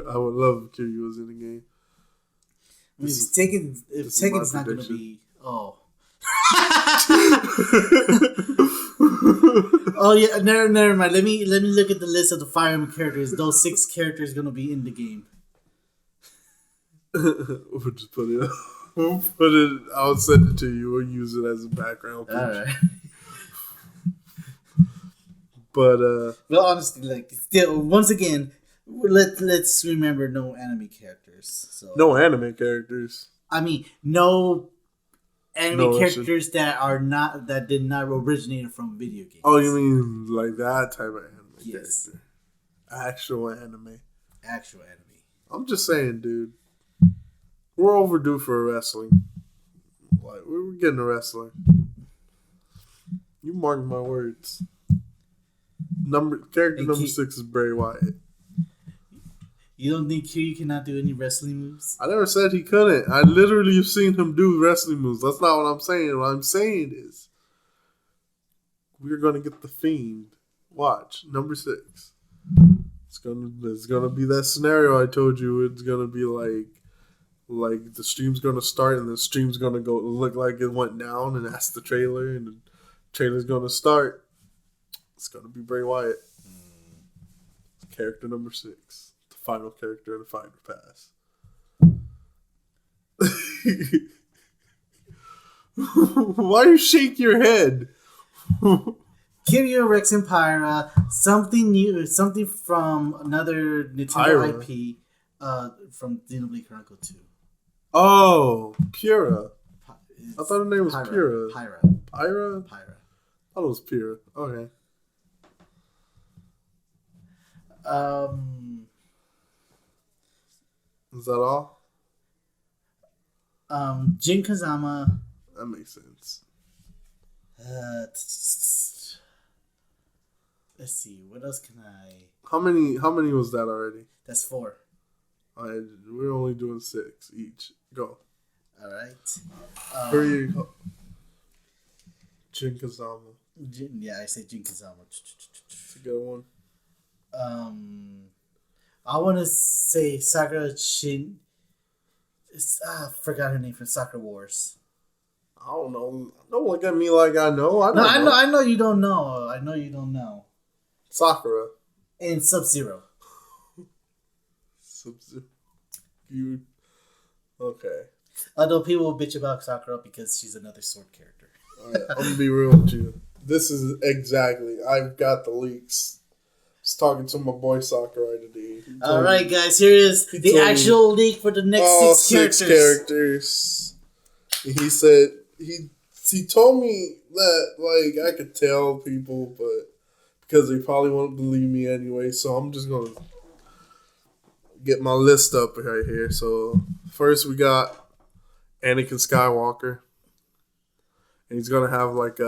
B: I would love if Kiryu was in the game.
A: I mean, if Tekken's not going to be... Oh. Oh yeah, never mind. Let me look at the list of the Fire Emblem characters. Those 6 characters gonna be in the game.
B: We'll just put it. We'll put it. I'll send it to you or use it as a background picture.
A: All right.
B: But
A: well, honestly, like still, once again, let's remember no anime characters. So
B: no anime characters.
A: I mean, no anime characters
B: listen.
A: that did not originate from video games.
B: Oh, you mean like that type of anime
A: Yes.
B: character? Actual anime.
A: Actual anime.
B: I'm just saying, dude. We're overdue for a wrestling. Like we're getting a wrestler. You mark my words. Character number 6 is Bray Wyatt.
A: You don't think Kiryu cannot do any wrestling moves?
B: I never said he couldn't. I literally have seen him do wrestling moves. That's not what I'm saying. What I'm saying is we're gonna get the Fiend. Watch number 6. It's gonna be that scenario I told you. It's gonna be like the stream's gonna start and the stream's gonna go look like it went down, and that's the trailer, and the trailer's gonna start. It's gonna be Bray Wyatt. Character number 6. The final character in the Fighter Pass. Why you shake your head?
A: Kiryu, Rex, and Pyra. Something new. Something from another Nintendo IP. From Xenoblade Chronicle 2.
B: Oh, Pura. I thought her name was Pura.
A: Pyra.
B: Pyra?
A: Pyra.
B: I thought it was Pura. Okay. Is that all?
A: Jin Kazama.
B: That makes sense.
A: Let's see. What else can I?
B: How many was that already?
A: That's 4.
B: We're only doing 6 each. Go.
A: All right.
B: Hurry. Jin Kazama.
A: Yeah, I say Jin Kazama.
B: It's a good one.
A: I want to say Sakura Shin. I forgot her name from Sakura Wars.
B: I don't know. Don't look at me like I know. I
A: know. I know you don't know. I know you don't know.
B: Sakura.
A: And Sub-Zero.
B: Sub-Zero. You. Okay.
A: Although people will bitch about Sakura because she's another sword character.
B: Right, I'm going to be real with you. This is exactly. I've got the leaks. I was talking to my boy Sakurai today.
A: All right, guys. Here is the actual leak for the next 6 characters.
B: He said he told me that like I could tell people, but because they probably won't believe me anyway, so I'm just gonna get my list up right here. So first we got Anakin Skywalker, and he's gonna have like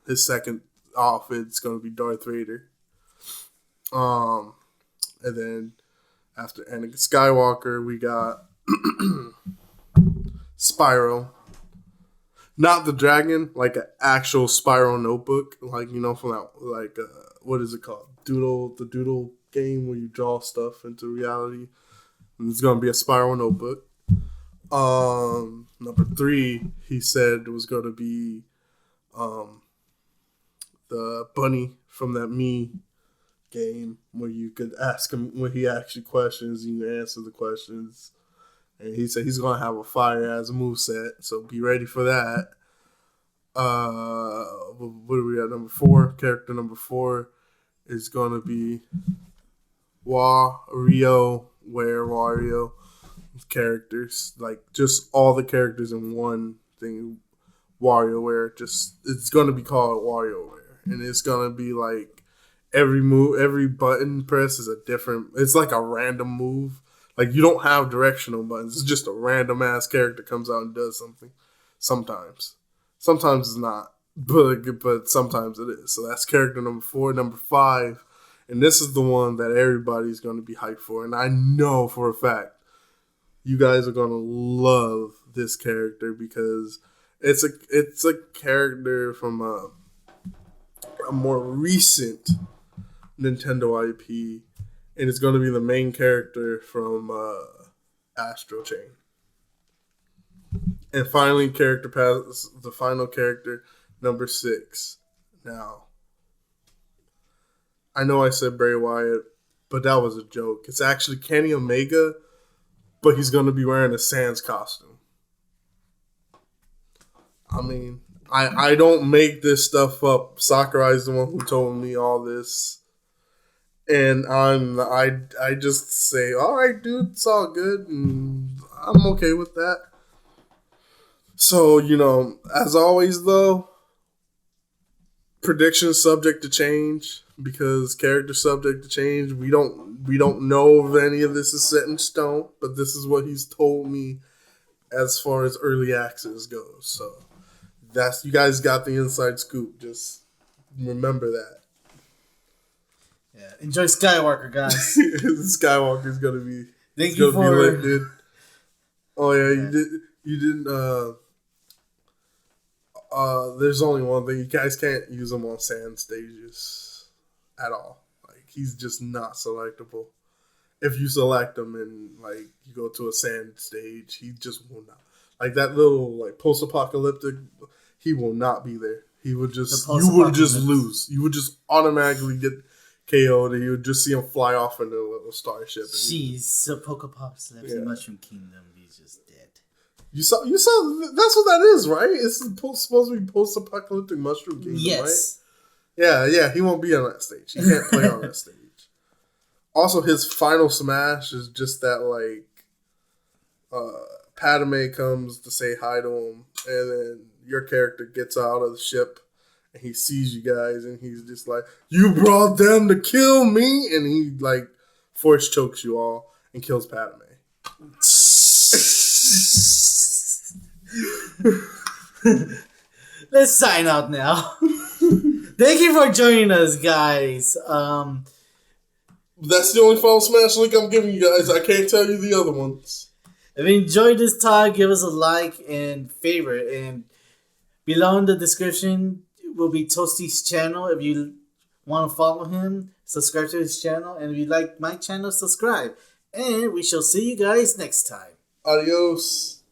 B: his second outfit's gonna be Darth Vader. And then after Anakin Skywalker, we got Spyro. Not the dragon, like an actual Spyro notebook, like from that, like what is it called? The Doodle game where you draw stuff into reality. And it's gonna be a Spyro notebook. Number 3, he said it was gonna be the bunny from that game where you could ask him when he asks you questions and you answer the questions. And he said he's going to have a fire as a moveset, so be ready for that. What are we at? Number 4? Character number 4 is going to be Wario characters. Like, just all the characters in one thing. WarioWare. It's going to be called WarioWare. And it's going to be like every button press is a different, it's like a random move. Like, you don't have directional buttons. It's just a random ass character comes out and does something. Sometimes it's not, but sometimes it is. So that's character number 4. Number 5, and this is the one that everybody's going to be hyped for, and I know for a fact you guys are going to love this character because it's a character from a more recent Nintendo IP. And it's going to be the main character from Astro Chain. And finally, the final character, number 6. Now, I know I said Bray Wyatt, but that was a joke. It's actually Kenny Omega, but he's going to be wearing a Sans costume. I mean, I don't make this stuff up. Sakurai's the one who told me all this. And I just say, all right, dude, it's all good, and I'm okay with that. So, as always, though, predictions subject to change because character subject to change. We don't know if any of this is set in stone, but this is what he's told me as far as early access goes. So you guys got the inside scoop. Just remember that.
A: Yeah, enjoy Skywalker, guys.
B: Skywalker's gonna be.
A: Thank you for.
B: Lit, dude. Oh yeah, you didn't. There's only one thing. You guys can't use him on sand stages at all. Like, he's just not selectable. If you select him and like you go to a sand stage, he just will not. Like that little like post-apocalyptic, he will not be there. He would just. You would just lose. You would just automatically get KO'd, and you would just see him fly off in a little starship.
A: Jeez, the Pokepops in Mushroom Kingdom, he's just dead.
B: You saw. That's what that is, right? It's supposed to be post-apocalyptic Mushroom Kingdom,
A: yes.
B: Right? Yeah. He won't be on that stage. He can't play on that stage. Also, his final smash is just that like, Padme comes to say hi to him, and then your character gets out of the ship. And he sees you guys, and he's just like, "You brought them to kill me," and he like force chokes you all and kills Padme.
A: Let's sign out now. Thank you for joining us, guys.
B: That's the only Final Smash link I'm giving you guys. I can't tell you the other ones.
A: If you enjoyed this talk, give us a like and favorite. And below in the description will be Toasty's channel. If you want to follow him, subscribe to his channel. And if you like my channel, subscribe. And we shall see you guys next time.
B: Adios.